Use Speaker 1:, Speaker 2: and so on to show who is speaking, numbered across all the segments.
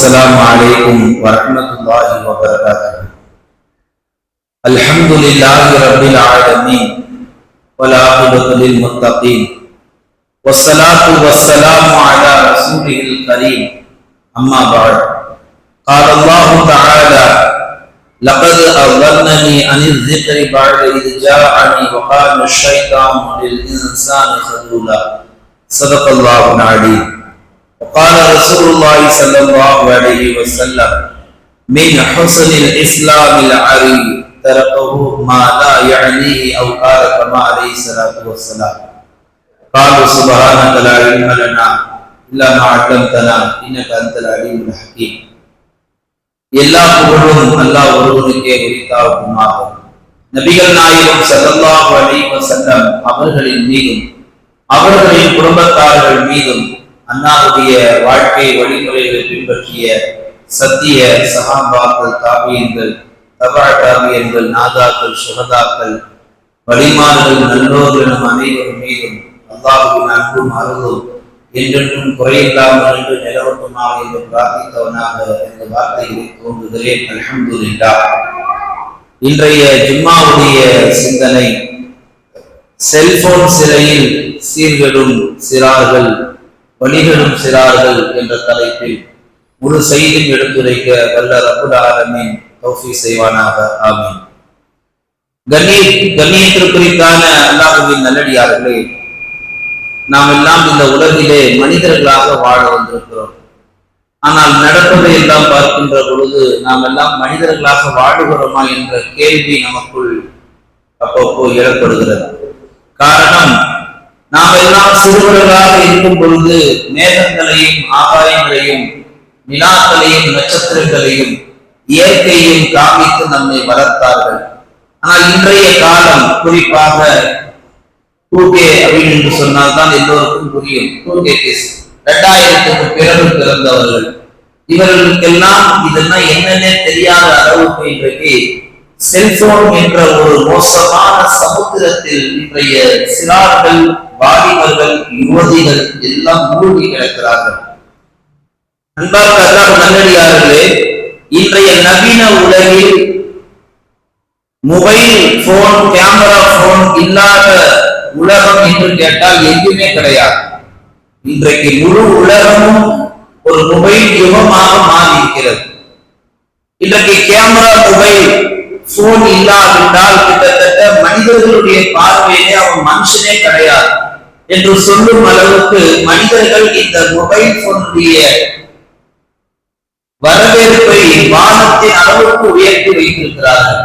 Speaker 1: السلام عليكم ورحمة الله وبركاته. الحمد لله رب العالمين والعاقبة للمتقين والصلاة والسلام على رسوله الكريم أما بعد. قال الله تعالى: لقد أضلني عن الذكر بعد إذ جاءني وكان الشيطان للإنسان خذولا. صدق الله العليم. وقال رسول الله صلى الله عليه وسلم: من حسن الإسلام العري تركه ما لا يعنيه، أو قال كما عليه الصلاة والسلام. قالوا سبحانك لا علم لنا إلا ما علمتنا إنك أنت العليم الحكيم. எல்லா புகழும் அல்லாஹ் ஒருவனுக்கே உரித்தாகுமாக. நபிகள் நாயகம் ஸல்லல்லாஹு அலைஹி வஸல்லம் அவர்களின் மீதும் அவர்களின் குடும்பத்தார்கள் மீதும் அன்னாருடைய வாழ்க்கை வழிமுறைகளை பின்பற்றிய சத்திய சஹாபாக்கள், தாபியீன்கள், தபா தாபியீன்கள், நாதாக்கள், சுஹதாக்கள், வலிமார்கள், நல்லோர்கள் நம் அனைவரும் மீதும் அல்லாஹ்வின் அன்பும் அருளும் என்றென்றும் குறையில்லாமல் என்று நிலவட்டுமாக என்று பிரார்த்தித்தவனாக இந்த வார்த்தைகளை தோன்றுகிறேன். அல்ஹம்துலில்லாஹ். இன்றைய ஜும்மாவுடைய சிந்தனை செல்போன் சிறையில் சீர்கெடும் சிறார்கள் வழிகளும் சிறார்கள் என்ற தலைப்பில் முழு செய்தியும் எடுத்துரைக்க வல்ல ரப்புல் ஆலமீன் தௌஃபீக் செய்வானாக. ஆமீன். கண்ணியத்திற்குரித்தான அல்லாஹ்வின் நல்லடியார்களே, நாம் எல்லாம் இந்த உலகிலே மனிதர்களாக வாழ வந்திருக்கிறோம். ஆனால் நடப்பதை எல்லாம் பார்க்கின்ற பொழுது நாம் எல்லாம் மனிதர்களாக வாழுகிறோமா என்ற கேள்வி நமக்குள் அப்பப்போ எழப்படுகிறது. காரணம், நாம் எல்லாம் சிறுவர்களாக இருக்கும் பொழுது மேகங்களையும் ஆகாயங்களையும் நிலாக்களையும் நட்சத்திரங்களையும் இயற்கையையும் காமித்து நம்மை வளர்த்தார்கள். ஆனால் இன்றைய காலம், குறிப்பாக 2K அப்படின்னு என்று சொன்னால்தான் எல்லோருக்கும் புரியும். 2K 2000க்கு பிறகு பிறந்தவர்கள், இவர்களுக்கெல்லாம் இதெல்லாம் என்னன்னே தெரியாத அளவுக்கு இன்றைக்கு செல்போன் என்ற ஒரு மோசமான சமுத்திரத்தில் இன்றைய சிறார்கள், வாலிபர்கள், யுவதிகள் எல்லாம் மூழ்கி கிடக்கிறார்கள். அன்பார்ந்த அல்லாஹ் நல்லடியார்களே, இன்றைய நவீன உலகில் மொபைல் போன், கேமரா போன் இல்லாத உலகம் என்று கேட்டால் எங்குமே கிடையாது. இன்றைக்கு முழு உலகமும் ஒரு மொபைல் யுகமாக மாறி இருக்கிறது. இன்றைக்கு கேமரா, மொபைல் போன் இல்லாவிட்டால் கிட்டத்தட்ட மனிதர்களுடைய பார்வையிலே அவன் மனுஷனே கிடையாது என்று சொல்லும் அளவுக்கு மனிதர்கள் இந்த மொபைல் போனுடைய வரவேற்பை வானத்தின் அளவுக்கு உயர்த்தி வைத்திருக்கிறார்கள்.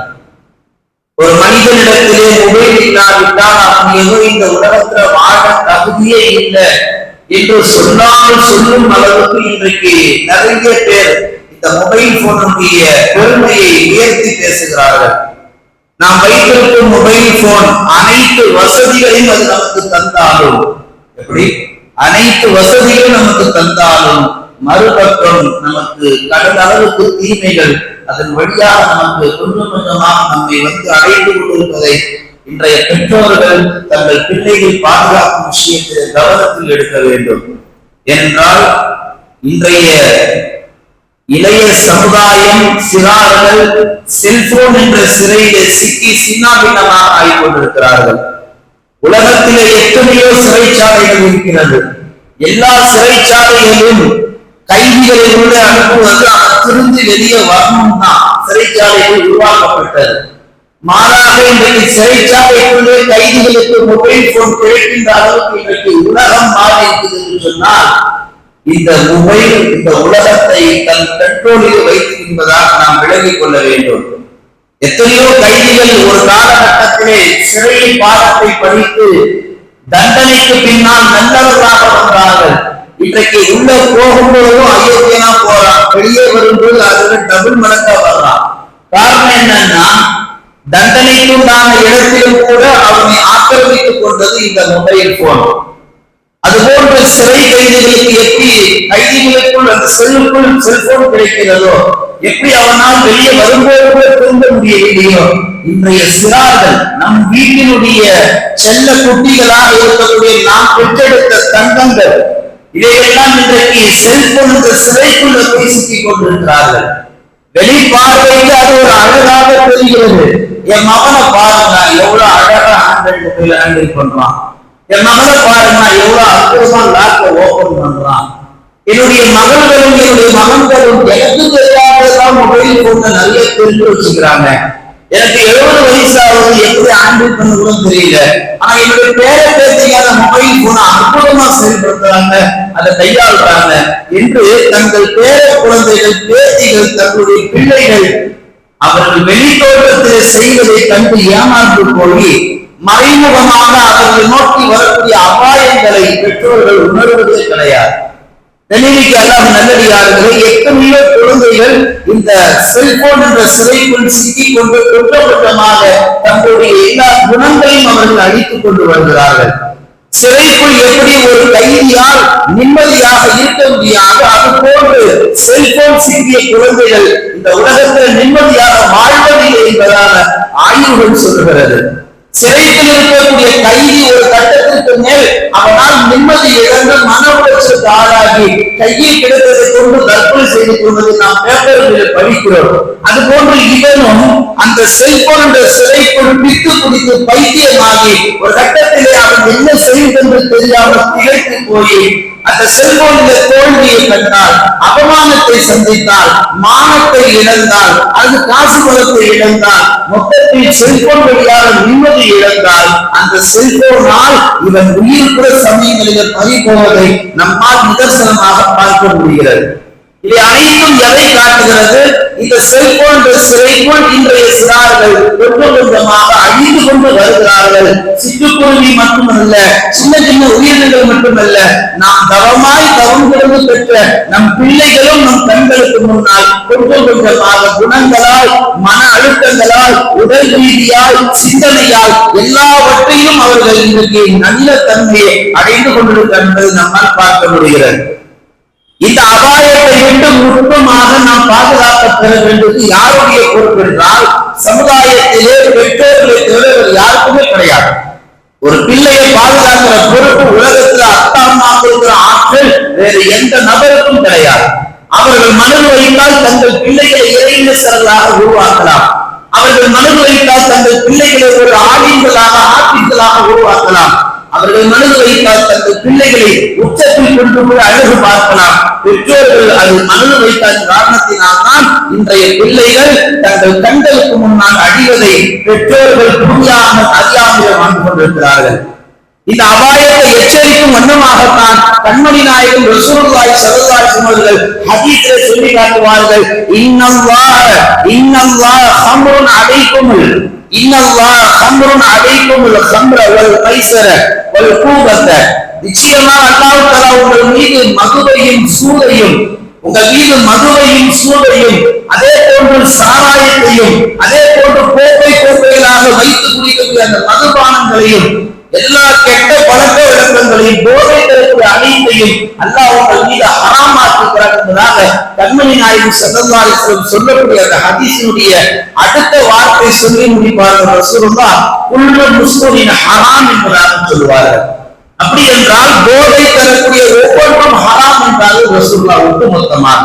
Speaker 1: ஒரு மனிதனிடத்திலே மொபைல் இல்லாவிட்டால் அவன் ஏதோ இந்த உலகத்துல வாழ தகுதியே இல்லை என்று சொல்லாமல் சொல்லும் அளவுக்கு இன்றைக்கு நிறைய பேர் இந்த மொபைல் போனுடைய பெருமையை உயர்த்தி பேசுகிறார்கள். நாம் வைத்திருக்கும் மொபைல் போன் அனைத்து வசதிகளையும் அது நமக்கு தந்தாலும், எப்படி அனைத்து வசதிகளும் நமக்கு தந்தாலும் மறுபக்கம் நமக்கு கடல் அளவுக்கு தீமைகள் அதன் வழியாக நமக்கு கொஞ்சம் கொஞ்சமாக நம்மை அடைந்து கொண்டிருப்பதை இன்றைய பெற்றோர்கள் தங்கள் பிள்ளைகள் பாதுகாக்கும் விஷயத்தில் கவனத்தில் எடுக்க வேண்டும். என்றால் இன்றைய இளைய சமுதாயம், சிறார்கள் செல்போன் என்ற சிறையிலே சிக்கி சின்னாபின்னமாக ஆகிக் கொண்டிருக்கிறார்கள். உலகத்திலே எத்தனையோ சிறைச்சாலைகள் இருக்கிறது. எல்லா சிறைச்சாலைகளிலும் கைதிகளை உள்ள அனுப்புவது அவன் திருந்தி வெளியே வரணும் தான் சிறைச்சாலைகள் உருவாக்கப்பட்டது. மாறாக இன்றைக்கு சிறைச்சாலைக்குள்ளே கைதிகளுக்கு மொபைல் போன் கிடைக்கின்ற அளவுக்கு இன்றைக்கு உலகம் மாறி இருக்குது என்று சொன்னால், இந்த மொபைல் இந்த உலகத்தை தன் கண்ட்ரோலில் வைத்திருப்பதாக நாம் விளங்கிக் கொள்ள வேண்டும். எத்தனையோ கைதிகள் ஒரு காலகட்டத்திலே சிறையில் பாடத்தை படித்து தண்டனைக்கு பின்னால் நல்லவர்களாக வந்தார்கள். இன்றைக்கு உள்ள போகும்போதும் அயோக்கியனா போறான், வெளியே வரும்போது அதுல டபுள் மடங்கா வர்றான். காரணம் என்னன்னா, தண்டனைக்குண்டான இடத்திலும் கூட அவனை ஆக்கிரமித்துக் கொண்டது இந்த மொபைல் போன். அதுபோன்ற சிறை கைதிகளுக்கு எப்படி கைதிகளுக்குள் அந்த செல்லுக்குள் செல்போன் கிடைக்கிறதோ, எப்படி அவனால் வெளியே வரும்போது கூட திரும்ப முடியவில்லையோ, இன்றைய சிறார்கள் நம் வீட்டினுடைய செல்ல குட்டிகளாக இருக்கக்கூடிய நாம் பெற்றெடுத்த தங்கங்கள் இதையெல்லாம் இன்றைக்கு செல்போன் என்ற சிறைக்குள்ள போய் சிக்கிக் கொண்டிருக்கிறார்கள். வெளிப்பார்வையில் அது ஒரு அழகாக தெரிகிறது. என் மகனை பாருங்க எவ்வளவு அழகா ஆண்ட்ராய்டு மொபைல் ஹேண்டில் பண்றான், என் மகனை பாருங்க எவ்வளவு அற்புதமா லேப்ல ஓபன் பண்றான், என்னுடைய மகன்களும் என்னுடைய மகன்களும் எனக்கு தெரியாததான் மொபைல் போன நிறைய தெரிஞ்சு வச்சுக்கிறாங்க. எனக்கு 70 வயசாவது எப்படி ஹேண்டில் பண்ண கூட தெரியல. ஆனா என்னுடைய பேர பேத்திக்கான மொபைல் போன அற்புதமா செயல்படுத்துறாங்க, அதை கையாளுறாங்க என்று தங்கள் பேர குழந்தைகள் பேத்திகள் தங்களுடைய பிள்ளைகள் அவர்கள் வெளித்தோட்டத்தில் செய்வதை கண்டு ஏமாந்து போய் மறைமுகமாக அவர்கள் நோக்கி வரக்கூடிய அபாயங்களை பெற்றோர்கள் உணர்வதே கிடையாது. தெளிவிக்கு எல்லாம் நல்லடியார்களே, எத்தனையோ குழந்தைகள் இந்த செல்போன் என்ற சிறைக்குள் சிக்கிக் கொண்டு குற்றமாக தங்களுடைய எல்லா குணங்களையும் அவர்கள் அழித்துக் கொண்டு வருகிறார்கள். சிறைக்குள் எப்படி ஒரு கைதியால் நிம்மதியாக இருக்க முடியாது, அது போன்று செல்போன் சிக்கிய குழந்தைகள் இந்த உலகத்தில் நிம்மதியாக வாழ்வதில்லை என்பதான ஆய்வுகள் சொல்லுகிறது. சிறையில் இருக்கக்கூடிய கைதி ஒரு கட்டத்திற்கு மேல் அவனால் நிம்மதி இழந்து மன உளைச்சலுக்கு ஆளாகி கையில் கிடைத்ததை கொண்டு தற்கொலை செய்து கொள்வதை நாம் பேப்பர்களில் படிக்கிறோம். அது போன்று இவனும் அந்த செல்போன் என்ற சிறைக்குள் பித்து குடித்து பைத்தியமாகி ஒரு கட்டத்திலே அவன் என்ன செய்வதென்று தெரியாமல் திகைத்து போய் அந்த செல்போனில் தோல்வியை கண்டால், அவமானத்தை சந்தித்தால், மானத்தை இழந்தால், அது காசு பலத்தை இழந்தால், மொத்தத்தில் செல்போன் வழியாக நிம்மதி இழந்தால், அந்த செல்போனால் இவன் உயிர் கூட சமயங்களில் பறிபோவதை நம்மால் நிதர்சனமாக பார்க்க முடிகிறது. இதை அனைத்தும் எதை காட்டுகிறது? இந்த செல்போன் சிறைக்குள் இன்றைய சிறார்கள் கொஞ்சம் கொஞ்சமாக அழிந்து கொண்டு வருகிறார்கள். சிட்டுக்குருவி மட்டுமல்ல, சின்ன சின்ன உயிரினங்கள் மட்டுமல்ல, நாம் தவமாய் தவம் கிடந்து பெற்ற நம் பிள்ளைகளும் நம் கண்களுக்கு முன்னால் கொஞ்சம் கொஞ்சமாக குணங்களால், மன அழுத்தங்களால், உடல் ரீதியால், சிந்தனையால் எல்லாவற்றையும் அவர்கள் இன்றைக்கு நல்ல தன்மையை அடைந்து கொண்டிருக்கிறார் என்பதை நம்மால் பார்க்க முடிகிறது. இந்த அபாயத்தை விட்டு முழுமையாக நாம் பாதுகாக்க பெற வேண்டியது யாருடைய பொறுப்பு என்றால், சமுதாயத்திலே பெற்றோர்களை தவிர யாருக்குமே கிடையாது. ஒரு பிள்ளையை பாதுகாக்கிற பொறுப்பு உலகத்தில் அப்பா அம்மா கொடுக்கிற ஆற்றல் வேறு எந்த நபருக்கும் கிடையாது. அவர்கள் மனது வைத்தால் தங்கள் பிள்ளைகளை இறைநேசர்களாக உருவாக்கலாம். அவர்கள் மனது வைத்தால் தங்கள் பிள்ளைகளை ஒரு ஆடியன்களாக ஆட்சிகளாக உருவாக்கலாம். அவர்கள் மனது வைத்தால் தங்கள் பிள்ளைகளை உச்சத்தில் கொண்டு போய் அழகு பார்க்கலாம். பெற்றோர்கள் அது மனது வைத்தால் காரணத்தினால் தான் இன்றைய பிள்ளைகள் தங்கள் கண்களுக்கு முன்னால் அடிவதை பெற்றோர்கள் புரியாமல் அறியாமல் வாழ்ந்து கொண்டிருக்கிறார்கள். இந்த அபாயத்தை எச்சரிக்கும் வண்ணமாகத்தான் கண்மணி நாயகம் ரசூலுல்லாஹி ஸல்லல்லாஹு அலைஹி வஸல்லம் அவர்கள் ஹதீஸிலே சொல்லி காட்டுவார்கள், இன்னல்லாஹ் ஹம்ருன் அலைக்குமுல் ஹம்ர வல் மைஸர வல் கூபத. நிச்சயமாக அல்லாஹ் தஆலா உங்கள் மீது மதுவையும் சூதையும், உங்கள் மீது மதுவையும் சூதையும், அதே போன்று சாராயத்தையும், அதே போன்று கோப்பைகளாக வைத்து குடிக்கக்கூடிய அந்த மதுபானங்களையும், எல்லா கெட்ட பழக்க வழக்கங்களையும், போதை தரக்கூடிய அனைத்தையும் அல்லாஹ் உங்கள் மீது ஹராமாக்குகிறார் என்பதாக கண்மணி நாயகம் ஸல்லல்லாஹு அலைஹி வஸல்லம் சொல்லக்கூடிய அந்த ஹதீஸினுடைய அடுத்த வார்த்தை சொல்லி முடிப்பார்கள். ரசூலுல்லாஹ் குல்லு முஸ்லிமின் ஹராம் என்பதாக சொல்வார்கள். அப்படி என்றால் போதை தரக்கூடிய ஒவ்வொன்றும் ஹராம் என்றாலும் ரசூலுல்லாஹ் ஒட்டுமொத்தமாக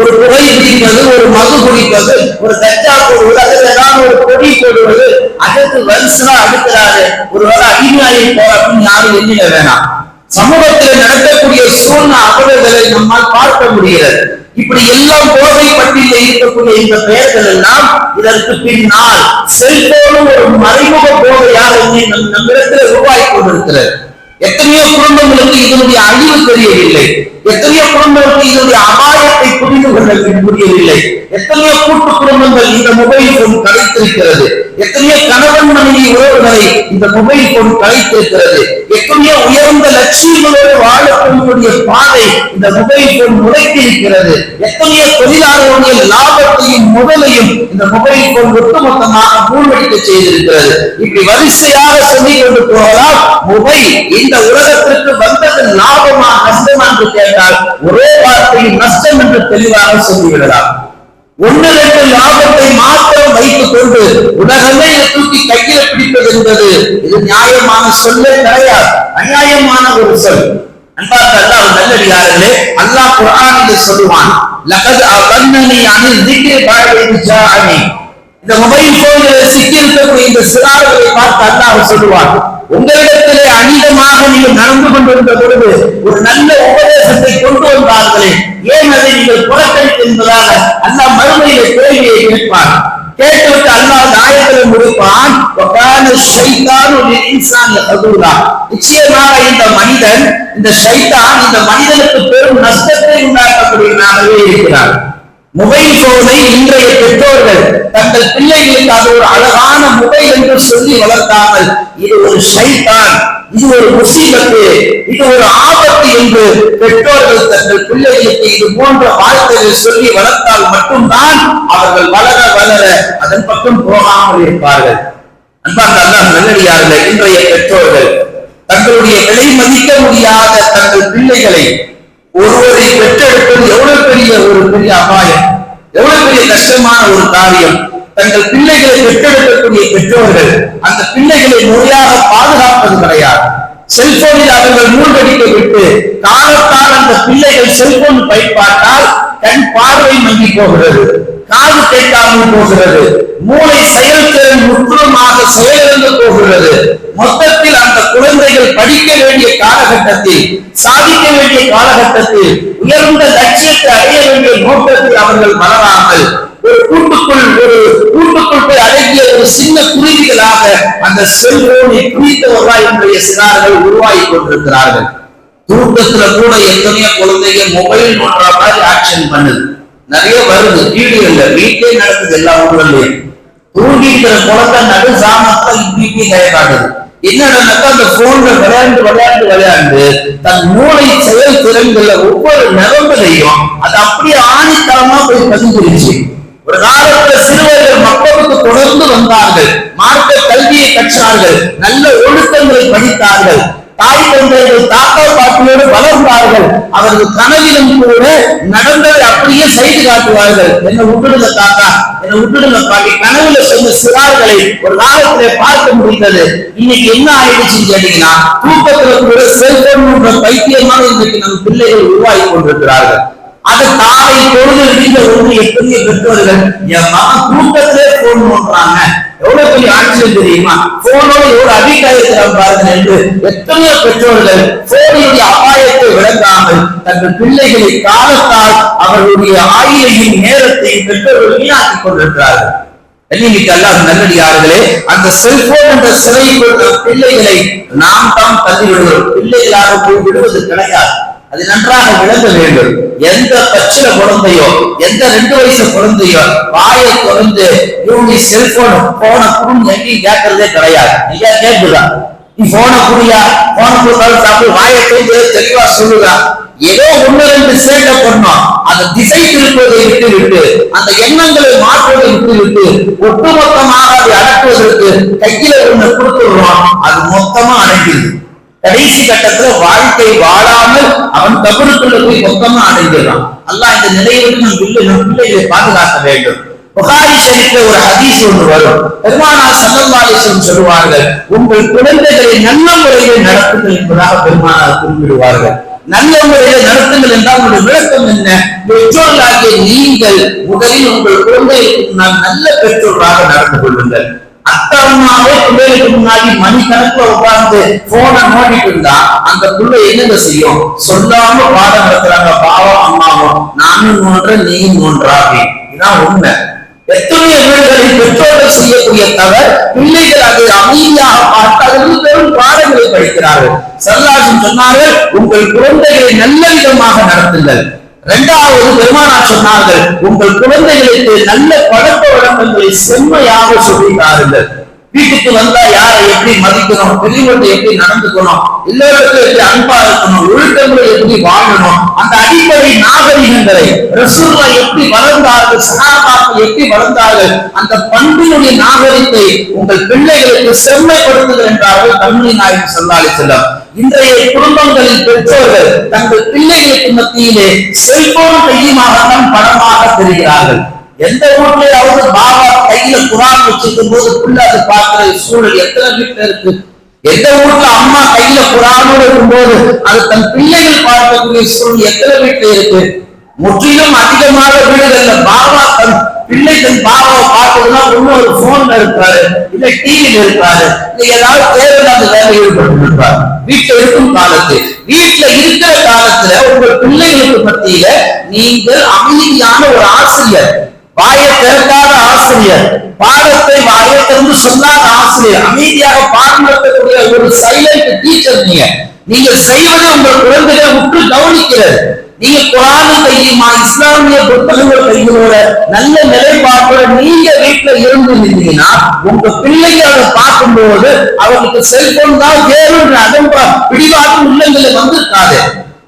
Speaker 1: ஒரு புகை பிடிப்பது, ஒரு மது குடிப்பது, ஒரு கஞ்சா போடுவது, அதில் ஏதாவது ஒரு பொடி போடுவது, அதற்கு வருஷமா அடுக்கிறாரு, ஒரு வேலை அடிமையாகி போற அப்படின்னு யாரும் எண்ணிட வேணாம். சமூகத்தில் நடக்கக்கூடிய சூழ்நிலை அவர்களை நம்மால் பார்க்க முடிகிறது. இப்படி எல்லாம் போதை பட்டியலில் இருக்கக்கூடிய இந்த பெயர்கள் எல்லாம் இதற்கு பின்னால் செல்போனும் ஒரு மறைமுக போதையாக நம்மிடத்தில் உருவாகி கொண்டிருக்கிறது. எத்தனையோ குடும்பங்களுக்கு இதனுடைய அழிவு தெரியவில்லை. எத்தனையோ குடும்பங்களுக்கு இதனுடைய அபாயத்தை புரிந்து கொள்ள முடியவில்லை. எத்தனையோ கூட்டு குடும்பங்கள் இந்த மொபைல் போன் கலைத்திருக்கிறது. எத்தனையோ கணவன் மனைவி உறவுகளை இந்த மொபைல் போன் கலைத்திருக்கிறது. எத்தனையோ உயர்ந்த லட்சியங்களோடு வாழக்கூடிய பாதை இந்த மொபைல் போன் முடக்கியிருக்கிறது. எத்தனையோ தொழிலாளர்களுடைய லாபத்தையும் முதலையும் இந்த மொபைல் போன் ஒட்டுமொத்தமாக மூழ்கடிக்க செய்திருக்கிறது. இப்படி வரிசையாக சொல்லிக் கொண்டு போகலாம். மொபைல் இந்த உலகத்திற்கு வந்தது லாபமா நஷ்டமா என்று கேட்டால் ஒரே வார்த்தையில் நஷ்டம் என்று தெளிவாக சொல்லிவிடலாம். 1-2 லாபத்தை மாத்திரம் வைத்துக் கொண்டு உலகமே தூக்கி கையில் பிடிப்பது என்பது இது நியாயமான சொல்லே கிடையாது, அநியாயமான ஒரு சொல். அன்பார்ந்த அல்லாஹ் நல்லடியார்களே, அல்லாஹ் குர்ஆனிலே சொல்லுவான், லகத் அகன்னனி அனில் ذிக்ரி பஅத இத் ஜாஅனி. இந்த மொபைல் போனில் சிக்கியிருக்கக்கூடிய இந்த சிறார்களை பார்த்து அல்லாஹ் சொல்லுவான், உங்களிடத்திலே அநீதமாக நீங்கள் நடந்து கொண்டிருந்த பொழுது ஒரு நல்ல உபதேசத்தை கொண்டு வந்தார்களே, ஏன் அதை நீங்கள் புறக்கணித்து என்பதாக அல்லாஹ் மறுமையிலே கேள்வியை கேட்பான். கேட்டுவிட்டு அல்லாஹ் ஆயத்தில் முடிப்பான், நிச்சயமாக இந்த மனிதன், இந்த ஷைத்தான் இந்த மனிதனுக்கு பெரும் நஷ்டத்தை உண்டாக்கக்கூடியவனாகவே இருக்கிறார். மொபைல் போனை இன்றைய பெற்றோர்கள் தங்கள் பிள்ளைகளுக்கு அது ஒரு அழகான மொபைல் என்று சொல்லி வளர்த்தாமல், இது ஒரு ஷைத்தான், இது ஒரு முசீபத்து, இது ஒரு ஆபத்து என்று பெற்றோர்கள் தங்கள் பிள்ளைகளுக்கு இது போன்ற வார்த்தைகளை சொல்லி வளர்த்தால் மட்டும்தான் அவர்கள் வளர வளர அதன் பக்கம் போகாமல் இருப்பார்கள். அன்பார்ந்த அல்லாஹ் நல்லடியார்களே, இன்றைய பெற்றோர்கள் தங்களுடைய விலை மதிக்க முடியாத தங்கள் பிள்ளைகளை ஒருவரை பெற்றெடுப்பது எவ்வளவு பெரிய அபாயம், எவ்வளவு பெரிய கஷ்டமான ஒரு காரியம். தங்கள் பிள்ளைகளை பெற்றெடுக்கக்கூடிய பெற்றோர்கள் அந்த பிள்ளைகளை முறையாக பாதுகாப்பது கிடையாது. செல்போனில் அவர்கள் மூழ்கடிக்க விட்டு காலத்தால் அந்த பிள்ளைகள் செல்போன் பயன்பாட்டால் கண் பார்வை மங்கி போகிறது, காது கேட்காமல் போகிறது, மூளை செயல்திறன் முற்றிலுமாக செயலிழந்து போகிறது. மொத்தத்தில் அந்த குழந்தைகள் படிக்க வேண்டிய காலகட்டத்தில், சாதிக்க வேண்டிய காலகட்டத்தில், உயர்ந்த லட்சியத்தை அடைய வேண்டிய நோக்கத்தில் அவர்கள் வளராமல் ஒரு கூட்டுக்குள் போய் அடங்கிய ஒரு சின்ன குருவிகளாக அந்த செல்போனை குறித்தவர்களாய் இன்றைய சிறார்கள் உருவாகி கொண்டிருக்கிறார்கள். தூக்கத்துல கூட எத்தனையோ குழந்தைங்க மொபைல் போன்ற மாதிரி ஆக்ஷன் பண்ணுது, நிறைய வருது, வீடியோல வீட்டிலே நடக்குது, எல்லா ஊர்லயும். தூங்கிக்கிற குழந்தை நடு சாமத்தை இப்படி கை காட்டுது. என்னடாக்கா அந்த போன்ல விளையாண்டு தன் மூளை செயல் திறன்கள ஒவ்வொரு நரம்புலையும் அது அப்படியே ஆணித்தரமா போய் பதிஞ்சிருச்சு. ஒரு காலத்துல சிறுவர்கள் மக்களுக்கு தொடர்ந்து வந்தார்கள், மார்க்க கல்வியை கற்றார்கள், நல்ல ஒழுக்கங்களை படித்தார்கள், தாய் தந்தைகள் தாத்தா பாட்டியோடு வளர்ந்தார்கள். அவர்கள் கனவிலும் கூட நடந்ததை அப்படியே செய்து காட்டுவார்கள். என்ன விட்டுடுங்க தாத்தா, என்ன விட்டுடுங்க பாட்டி, கனவுல சொன்ன சிறார்களை ஒரு காலத்திலே பார்க்க முடிந்தது. இன்னைக்கு என்ன ஆயிடுச்சுன்னு கேட்டீங்கன்னா, தூக்கத்துல கூட செல்போன் பைத்தியமாக இன்றைக்கு நம்ம பிள்ளைகள் உருவாகி கொண்டிருக்கிறார்கள். அது காலை பொழுது விடிந்த ஒன்று எத்தனையோ பெற்றோர்கள் என் மகன் தூக்கத்திலே போன் பண்றாங்க, எவ்வளவு பெரிய ஆச்சரியம் தெரியுமா, போனோட எவ்வளவு அபிப்பிராயத்தில் பாருங்கள் என்று எத்தனையோ பெற்றோர்கள் போனுடைய அபாயத்தை விளங்காமல் தங்கள் பிள்ளைகளை காலத்தால் அவர்களுடைய ஆயுளையும் நேரத்தையும் பெற்றோர்கள் வீணாக்கிக் கொண்டிருக்கிறார்கள். அல்லாஹ் நல்லடியார்களே, அந்த செல்போன் என்ற சிறை பிள்ளைகளை நாம் தான் தள்ளி விடுகிறோம், பிள்ளைகளாக போய் விடுவது கிடையாது. அது நன்றாக விளங்க வேண்டும். எந்த பச்சில குழந்தையோ, எந்த 2 வயசு குழந்தையோ வாயை திறந்து இவங்க செல்போன் போன குடும் எங்கேயும் கேட்கறதே கிடையாது. நீங்க கேட்குதா, நீ போன குடியா, போன கொடுத்தாலும் சாப்பிட்டு வாயை தெளிவா சொல்லுதா. ஏதோ 1-2 சேட்டை பண்ணோம், அந்த திசை திருப்பதை விட்டு அந்த எண்ணங்களை மாற்றுவதை விட்டு ஒட்டுமொத்தமாக அதை அடக்குவதற்கு கையில ஒண்ணு கொடுத்துடுறோம், அது மொத்தமா அடங்கிடுது. கடைசி கட்டத்துல வாழ்க்கை வாழாமல் அவன் கபருக்குள்ள போய் மொத்தமா அடைஞ்சிடறான். அல்லாஹ் இந்த நிலையை விட்டு நம் பிள்ளைகளை பாதுகாக்க வேண்டும். புகாரி ஷரீஃப்ல ஒரு ஹதீஸ் ஒன்று வரும். பெருமானார் ஸல்லல்லாஹு அலைஹி வஸல்லம் சொல்வார்கள், உங்கள் குழந்தைகளை நல்ல முறையில் நடத்துங்கள் என்பதாக பெருமானார் குறிப்பிடுவார்கள். நல்ல முறையில் நடத்துங்கள் என்றால் உங்களுடைய விளக்கம் என்ன? பெற்றோர்களாகிய நீங்கள் முதலில் உங்கள் குழந்தைகளுக்கு நல்ல பெற்றோர்களாக நடந்து கொள்ளுங்கள். அத்தமாவே பிள்ளைகளுக்கு முன்னாடி மணிக்கணக்கில் உட்கார்ந்து போனை நோண்டிட்டு இருந்தா அந்த பிள்ளை என்னங்க செய்யும்? சொல்லாம பாடம் நடத்துறாங்க, பாவம் அம்மாவும், நானும் நோன்றேன் நீயும் நோன்றா, இதுதான் உண்மை. எத்தனையோ வீடுகளில் பெற்றோர்கள் செய்யக்கூடிய தவறு, பிள்ளைகள் அதை அமைதியாக பார்த்து அதில் பெரும் பாடங்களை படிக்கிறார்கள். ஸல்லல்லாஹு சொன்னார்கள், உங்கள் குழந்தைகளை நல்ல விதமாக நடத்துங்கள். 2வது பெருமானார் சொன்னார்கள், உங்கள் குழந்தைகளுக்கு நல்ல பழக்க வழக்கங்களை செம்மையாக சொல்லித்தாருங்கள். வீட்டுக்கு வந்தா யாரை எப்படி மதிக்கணும், பெரியவர்களை எப்படி நடந்துக்கணும், எல்லாருக்கும் எப்படி அன்பா இருக்கணும், ஒழுக்கங்களை எப்படி வாழணும், அந்த அடிப்படை நாகரிகங்களை ரசூலுல்லாஹ் எப்படி வளர்ந்தார்கள், சஹாபாக்கள் எப்படி வளர்ந்தார்கள், அந்த பண்பினுடைய நாகரிகத்தை உங்கள் பிள்ளைகளுக்கு செம்மைப்படுத்துங்கள் என்றார்கள் கண்மணி நாயகம் ஸல்லல்லாஹு அலைஹி வஸல்லம். இன்றைய குடும்பங்களில் பெற்றோர்கள் தங்கள் பிள்ளைகளுக்கு மத்தியிலே செல்போன் கையுமாகத்தான் படமாக தெரிகிறார்கள். எந்த ஊர்லயாவது பாபா கையில குரான் வச்சிருக்கும் போது புள்ள அதை பார்க்கிற சூழல் எத்தனை வீட்டுல இருக்கு? எந்த வீட்டுல அம்மா கையில குரானோடு இருக்கும்போது அது தன் பிள்ளைகள் பார்க்கக்கூடிய சூழல் எத்தனை வீட்டுல இருக்கு? முற்றிலும் அதிகமாக வீடுகள்ல பாபா தன் பிள்ளை தன் பாபாவை பார்க்கணும்னா ஒண்ணு ஒரு போன்ல இருக்காரு, இல்ல டிவியில இருக்காரு, இல்ல ஏதாவது தேவையில்லாத வேலை ஈடுபட்டு இருப்பாரு. வீட்டுல இருக்கும் காலத்து வீட்டுல இருக்கிற காலத்துல உங்கள் பிள்ளைகளுக்கு மத்தியில நீங்கள் அமைதியான ஒரு ஆசிரியர், வாயை திறக்காத ஆசிரியர், பாடத்தை வாயை திறந்து சொல்லாத ஆசிரியர், அமைதியாக பாடம் நடத்தக்கூடிய ஒரு சைலண்ட் டீச்சர் நீங்க செய்வது உங்கள் குழந்தைகளை உற்று கவனிக்கிறது. நீங்க குரானை கையுமா இஸ்லாமிய புத்தகங்கள் கைகளோட நல்ல நிலைப்பாட்டோட நீங்க வீட்டுல இருந்தீங்கன்னா உங்க பிள்ளைங்க அதை பார்க்கும்போது அவங்களுக்கு செல்போன் தான் வேறுன்ற அதம்பா பிடிவாதம் உள்ளங்களில் வந்திருக்காது.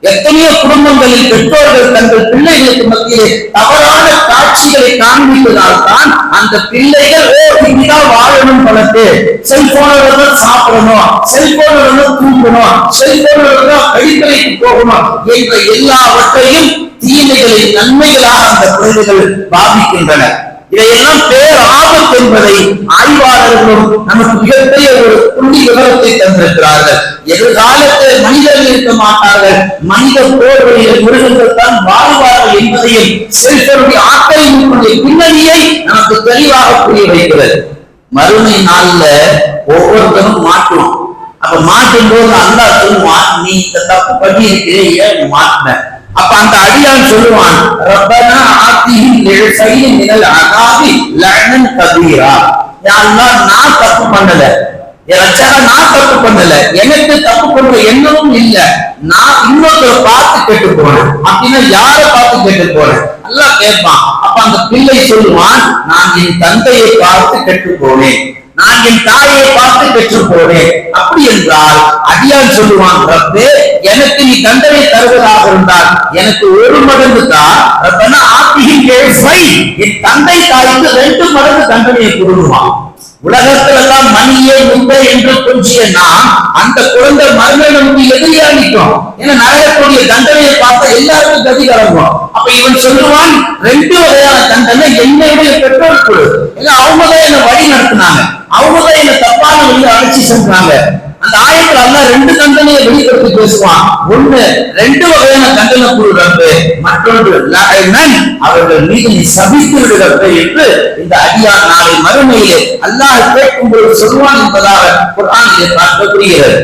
Speaker 1: எத்தனையோ குடும்பங்களில் பெற்றோர்கள் தங்கள் பிள்ளைகளுக்கு மத்தியிலே தவறான காட்சிகளை காண்பிப்பதால் தான் அந்த பிள்ளைகள் இப்படிதான் வாழணும் பலத்து, செல்போனோட சாப்பிடணும், செல்போனோட தூங்கணும், செல்போனோட கழிப்பறைக்கு போகணும் என்ற எல்லாவற்றையும் தீமைகளின் நன்மைகளாக அந்த குழந்தைகள் பாதிக்கின்றன. இதையெல்லாம் பேர் ஆபத்து என்பதை ஆய்வாளர்களும் நமக்கு மிகப்பெரிய ஒரு புள்ளி விவரத்தை தந்திருக்கிறார்கள். எதிர்காலத்தில் மனிதர்கள் இருக்க மாட்டார்கள், மனித போர்வழியில் மிருகங்கள் தான் வாழ்வார்கள் என்பதையும் செல்பனுடைய ஆக்கிரமிப்புடைய பின்னணியை நமக்கு தெளிவாக புரிய வைக்கிறது. மறுமை நாள்ல ஒவ்வொருத்தரும் மாற்றுவோம். அப்ப மாற்றும் போது அல்லாஹ் சொல்லுவான், நீ இந்த தப்பு பண்ணி இருக்கிறே, ஏன் மாற்றின? அப்ப அந்த அடியான் சொல்லுவான், ரப்பனா ஆத்திஹிம் லில்ஃபைன் மினல் அஸாபி லஅனன் கபீரா. யா அல்லாஹ், நான் தப்பு பண்ணல, நான் தப்பு பண்ணல, எனக்கு தப்பு பண்ற எண்ணமும் இல்ல, நான் இன்னொருத்தரை பார்த்து கேட்டு போனேன். அப்படின்னா யாரை பார்த்து கேட்டு போனேன்? அல்லாஹ் கேட்பான். அப்ப அந்த பிள்ளை சொல்லுவான், நான் என் தந்தையை பார்த்து கெட்டு போனேன், நான் என் தாயை பார்த்து பெற்று போனேன். அப்படி என்றால் அடியான் சொல்லுவான், ரப்பே, எனக்கு நீ தண்டனை தருவதாக இருந்தால் எனக்கு ஒரு மடங்கு தான், ரப்பனா ஆத்திஹிம் என் தந்தை தாய்க்கு 2 மடங்கு தண்டனையை கொடுக்குவான். உலகத்துல எல்லாம் மணியே முட்டை என்று கொஞ்சிய நாம் அந்த குழந்தை மரண நமக்கு எதிரியாகிட்டோம். ஏன்னா நரகக்கூடிய தண்டனையை பார்த்தா எல்லாருக்கும் கதி கலங்கும். அப்ப இவன் சொல்லுவான், 2 வகையான தண்டனை என்னுடைய பெற்றோர் கொடு. ஏன்னா அவங்கதான் என்ன வழி நடத்தினாங்க, அவங்கதான் என்ன தப்பான வழியை அழைச்சி சென்றாங்க. அந்த ஆயத்தில் அல்லாஹ் 2 தண்டனையை வெளிப்படுத்தி பேசுவான். ஒண்ணு 2 வகையான தண்டனை கொடுறது, மற்றொன்று அவர்கள் மீது நீ சபித்து விடுகிறது என்று இந்த அடியான் நாளை மறுமையிலே அல்லாஹ் கேட்கும் பொழுது சொல்வான் என்பதாக குர்ஆனிலே பார்க்கப்படுகிறது.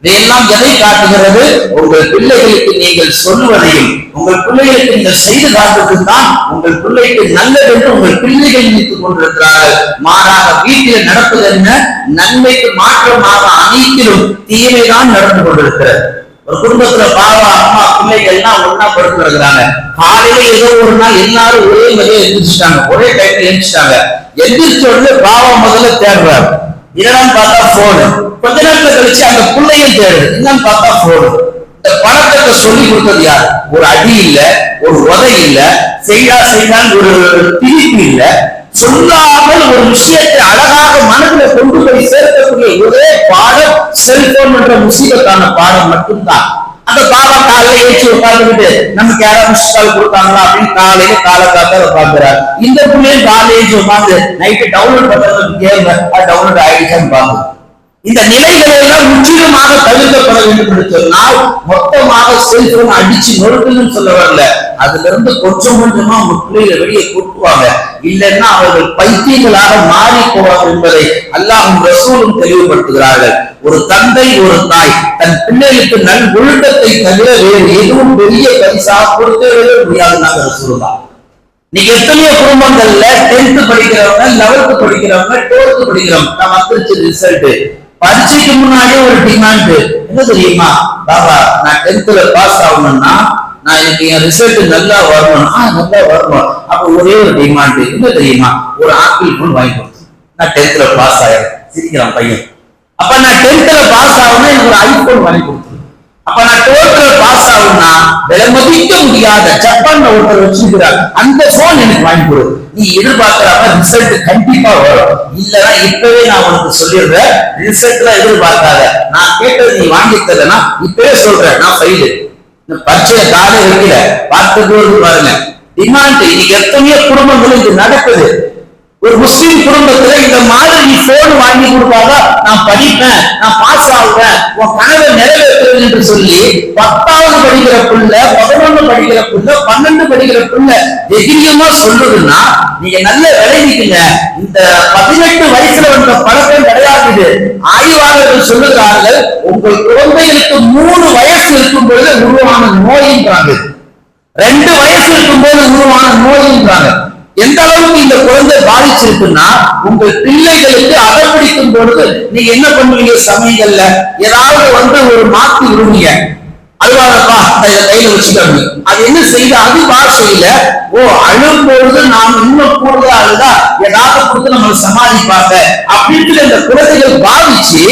Speaker 1: இதையெல்லாம் எதை காட்டுகிறது? உங்கள் பிள்ளைகளுக்கு நீங்கள் சொல்லுவதையும் உங்கள் பிள்ளைகளுக்கு நீங்கள் செய்து காட்டுவதும் தான் உங்கள் பிள்ளைக்கு நல்லது என்று உங்கள் பிள்ளைகள் நினைத்துக் கொண்டிருக்கிறார்கள். மாறாக வீட்டில் நடப்பது என்ன? நன்மைக்கு மாற்றமாக அனைத்திலும் தீமைதான் நடந்து கொண்டிருக்கிறது. ஒரு குடும்பத்துல பாவா அம்மா பிள்ளைகள் எல்லாம் ஒன்னா படுத்துறாங்க. காலையில ஏதோ ஒரு நாள் எல்லாரும் ஒரே மாதிரியே எந்திரிச்சிட்டாங்க, ஒரே டைம்ல எந்திரிச்சிட்டாங்க. எந்திரிச்ச உடனே பாவா முதல்ல தேடுறாரு, என்னன்னு பார்த்தா போனு. கொஞ்ச நேரத்துல கழிச்சு அந்த பிள்ளையும் தேடுது, என்னன்னு பார்த்தா போனு. இந்த பழக்கத்தை சொல்லி கொடுத்தது யாரு? ஒரு அடி இல்ல, ஒரு உதை இல்ல, செய்தால் ஒரு திணிப்பு இல்ல, சொல்லாமல் ஒரு விஷயத்தை அழகாக மனதில் கொண்டு போய் சேர்க்கக்கூடிய ஒரே பாடம் செல்போன் என்ற முசீபத்தான பாடம் மட்டும்தான். அந்த பாபா காலையில ஏற்றி உட்கார்ந்துட்டு நமக்கு யாராவது மிஸ்கால் கொடுத்தாங்களா அப்படின்னு காலையில காலக்காத்தால பாக்குறாரு. இந்த பிள்ளையும் காலேஜ் உட்காந்து நைட்டு டவுன்லோட் பண்றது கேளுங்க, டவுன்லோட் ஆயிடுச்சான்னு பாக்குது. இந்த நிலைகளை எல்லாம் முற்றிலுமாக தவிர்க்கப்பட வேண்டும் என்று சொன்னால் மொத்தமாக செல்போன் அடிச்சு நொறுக்குன்னு சொல்ல வரல, அதுல இருந்து கொஞ்சம் கொஞ்சமா உங்க பிள்ளைகளை வெளியே கூட்டுவாங்க. இல்லைன்னா அவர்கள் பைத்தியங்களாக மாறி போவார்கள் என்பதை அல்லாஹ்வும் ரசூலும் தெளிவுபடுத்துகிறார்கள். ஒரு தந்தை ஒரு தாய் தன் பிள்ளைகளுக்கு நல் ஒழுக்கத்தை தவிர வேறு எதுவும் பெரிய பரிசாக கொடுக்கவே முடியாதுன்னாங்க ரசூல் தான். நீங்க எத்தனையோ குடும்பங்கள்ல 10th படிக்கிறவங்க, 11th படிக்கிறவங்க, 12th படிக்கிறவங்க, நான் வந்துருச்சு ரிசல்ட், பரீட்சைக்கு முன்னாடியே ஒரு டிமாண்ட் என்ன தெரியுமா? பாபா நான் 10th பாஸ் ஆகணும்னா நான் எனக்கு என் ரிசல்ட் நல்லா வரணும், நல்லா வரணும். அப்ப ஒரே ஒரு டிமாண்ட் என்ன தெரியுமா? ஒரு ஆப்பிள் போன் வாங்கி கொடுத்து நான் 10th பாஸ் ஆயிடும். சிரிக்கிறான் பையன். அப்ப நான் 10th பாஸ் ஆகணும்னா எனக்கு ஒரு ஐபோன் வாங்கி கொடுத்து. அப்ப நான் 12th பாஸ் ஆகணும்னா விலை மதிக்க முடியாத ஜப்பான்ல ஒருத்தர் வச்சிருக்கிறார், அந்த போன் எனக்கு வாங்கி கொடு. நீ எதிர்பார்க்கிறாங்க ரிசல்ட் கண்டிப்பா வரும். இல்லைன்னா இப்பவே நான் உனக்கு சொல்லிடுறேன், ரிசல்ட்லாம் எதிர்பார்க்காத, நான் கேட்டது நீ வாங்கி தரலன்னா இப்பவே சொல்றேன், நான் ஃபெயிலு. பரீட்சையை காலை வைக்கல, பார்த்துட்டு பாருங்க டிமாண்ட். இன்னைக்கு எத்தனையோ குடும்பங்கள் இது நடக்குது. ஒரு முஸ்லிம் குடும்பத்துல இந்த மாதிரி போன் வாங்கி கொடுப்பாங்க, நான் படிப்பேன், நான் பாஸ் ஆகுவேன், உன் கனவை நிறைவேற்றுவேன் என்று சொல்லி 10வது படிக்கிற புள்ள, 11 படிக்கிற புள்ள, 12 படிக்கிற புள்ள தைரியமா சொல்றதுன்னா நீங்க நல்ல விளைவிக்குங்க. இந்த 18 வயசுல வந்த பழக்கம் கிடையாது. ஆய்வாளர்கள் சொல்லுகிறார்கள், உங்கள் குழந்தைகளுக்கு 3 வயசு இருக்கும் பொழுது உருவான நோயின்றாங்க, 2 வயசு இருக்கும் போது உருவான நோயின்றாங்க. எந்த அளவுக்கு இந்த குழந்தை பாதிச்சிருக்குன்னா, உங்கள் பிள்ளைகளுக்கு அடம்பிடிக்கும் பொழுது நீங்க என்ன பண்ணுவீங்க, சமயங்கள்ல ஏதாவது ஒரு மாத்தி விடுவீங்க, அழுவாதப்பா கையில வச்சுக்காங்க. அது என்ன செய்யுது, அது பாஷையில அழும் பொழுது நாம் இன்னும் கூடுதலா அழுதா ஏதாவது கொடுத்து நம்ம சமாளிப்பாங்க அப்படின்ட்டு இந்த குழந்தைகள் பாதிச்சு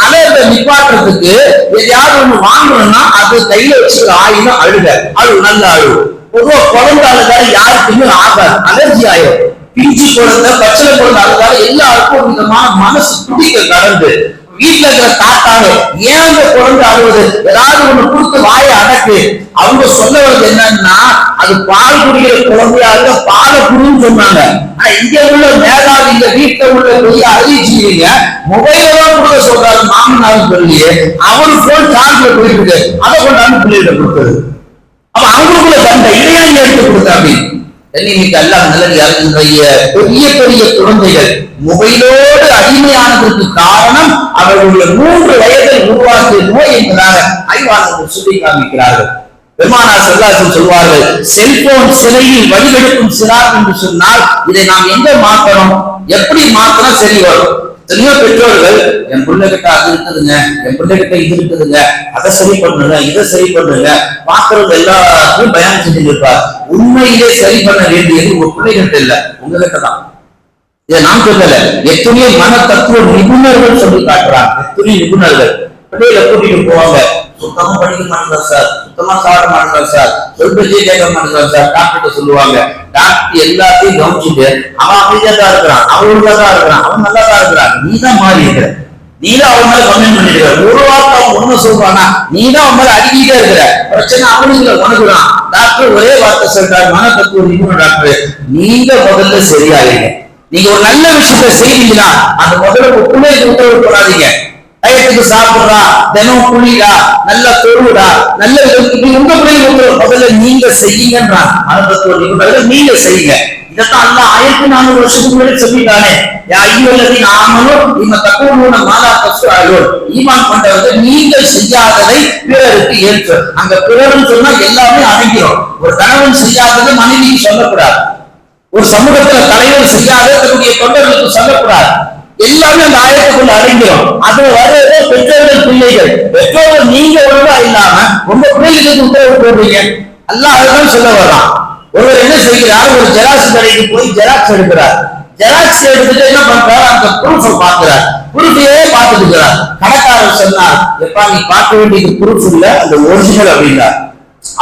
Speaker 1: அதை நிப்பாட்டுறதுக்கு எதையாவது ஒண்ணு வாங்கணும்னா அது கையில வச்சு ஆயிரம் அழுக நல்ல அழுவு. பொதுவா குழந்தை அழுதால யாருக்குமே ஆகாது, அலர்ஜி ஆயிரும். பிஞ்சு குழந்தை, பச்சளை குழந்தை அழுதால எல்லாருக்கும் ஒரு விதமான மனசு துடிக்க கடந்து வீட்டுல இருக்கிற தாத்தாங்க ஏன் அந்த குழந்தை அழுவது, ஏதாவது ஒண்ணு கொடுத்து வாயை அடக்கு. அவங்க சொல்ல வருது என்னன்னா, அது பால் குடிக்கிற குழந்தையாக பாலை குடின்னு சொன்னாங்க. ஆனா இங்க உள்ள மேலாளர் இந்த வீட்டுல உள்ள பெரிய அறிவிச்சிருக்கீங்க, மொபைலாம் கொடுக்க சொல்றாரு மாமனாரும் சொல்லி அவரு போன் சார்ஜ்ல போயிட்டு இருக்கு, அதை கொண்டாந்து பிள்ளைகிட்ட கொடுத்தது. அப்ப அவங்களுக்குள்ள தண்டை இதையா எடுத்து கொடுத்தாங்க. இன்னைக்கு எல்லாம் நல்ல பெரிய பெரிய குழந்தைகள் மொபைலோடு அடிமையானதற்கு காரணம் அவர்களுடைய 3 வயதில் உருவாக்கிய நோய் என்பதாக ஆய்வாளர்கள் சொல்லி காமிக்கிறார்கள். பெருமானார் ஸல்லல்லாஹு சொல்வார்கள், செல்போன் சிலையில் வடிவெடுக்கும் சிறார் என்று சொன்னால் இதை நாம் எங்க மாற்றணும், எப்படி மாத்தினா சரி வரும். எத்தனையோ பெற்றோர்கள் என் பிள்ளைகிட்ட அது இருக்குதுங்க, என் பிள்ளைகிட்ட இது இருக்குதுங்க, அதை சரி பண்ணுங்க, இதை சரி பண்ணுங்க, பாக்குறது எல்லாத்தையும் பயன் செஞ்சு இருப்பார். உண்மையிலே சரி பண்ண வேண்டியது உங்க பிள்ளைகிட்ட இல்ல, உங்ககிட்ட தான். இதை நான் சொல்லல, எத்தனையோ மன தத்துவ நிபுணர்கள் சொல்லி காட்டுறாங்க. எத்தனையோ நிபுணர்கள் பிள்ளைகளை கூட்டிட்டு போவாங்க, சுத்தமா படிக்க மாட்டேங்கிறார் சார், சுத்தமா சாப்பிட மாட்டேங்கிறார் சார், சொல்பே கேட்க மாட்டேங்கிறார் சார், டாக்டர் சொல்லுவாங்க. டாக்டர் எல்லாத்தையும் கவனிச்சுட்டு அவன் அமைதியா தான் இருக்கிறான், அவன் உள்ளதான் இருக்கிறான், அவன் நல்லா தான் இருக்கிறான், நீ தான் மாறி இருக்கிற, நீ தான் அவன் மேல கம்ப்ளைண்ட் பண்ணிருக்கிற, ஒரு வார்த்தை அவன் ஒண்ணு சொல்றானா நீ தான் அவன் மேல அடிக்கிட்டே இருக்கிற, பிரச்சனை அவனுக்கு உனக்குதான். டாக்டர் ஒரே வார்த்தை சொல்றாரு, மன தத்துவ நிபுணர் டாக்டர், நீங்க முதல்ல சரியாயிருங்க. நீங்க ஒரு நல்ல விஷயத்த செய்வீங்களா அந்த முதல்ல ஒப்புமே உத்தரவு போடாதீங்க. டயத்துக்கு சாப்பிடுறா, தினம் குளிடா, நல்ல தொழுடா, நல்ல உங்க பிள்ளைங்க முதல்ல நீங்க செய்யுங்கன்றான். அனுபவத்தோடு நிபுணர்கள் நீங்க செய்யுங்க. இதைத்தான் அல்லாஹ் 1400 வருஷத்துக்கு முன்னாடி சொல்லிட்டானே, நாமளும் இந்த தக்குவன மாதா கஷ்ட ஆகும். ஈமான் பண்றவங்க நீங்கள் செய்யாததை பிறருக்கு ஏற்று, அங்க பிறர்னு சொன்னா எல்லாமே அடங்கிடும். ஒரு கணவன் செய்யாததை மனைவிக்கு சொல்லக்கூடாது, ஒரு சமூகத்துல தலைவர் செய்யாத தன்னுடைய தொண்டர்களுக்கு சொல்லக்கூடாது. எல்லாமே அந்த ஆயத்துக்குள்ள அடங்கிடும். அது வர்றது பெற்றோர்கள் பிள்ளைகள். பெற்றோர்கள் நீங்க ஒழுங்கா இல்லாம உங்க பிள்ளைகளுக்கு உத்தரவு போடுறீங்க. அல்லாஹ் அதுதான் சொல்ல வர்றான். ஒருவர் என்ன செய்கிறார், ஒரு ஜெராக்ஸ் கடைக்கு போய் ஜெராக்ஸ் எடுக்கிறார். ஜெராக்ஸ் எடுத்துட்டு என்ன பண்றாரு, அந்த ப்ரூஃபை பார்க்கிறார், ப்ரூஃபையே பார்த்துட்டு இருக்கிறார். கடைக்காரர் சொன்னார், எப்பா நீ பார்க்க வேண்டியது ப்ரூஃப் இல்ல, அந்த ஒரிஜினல் அப்படின்னார்.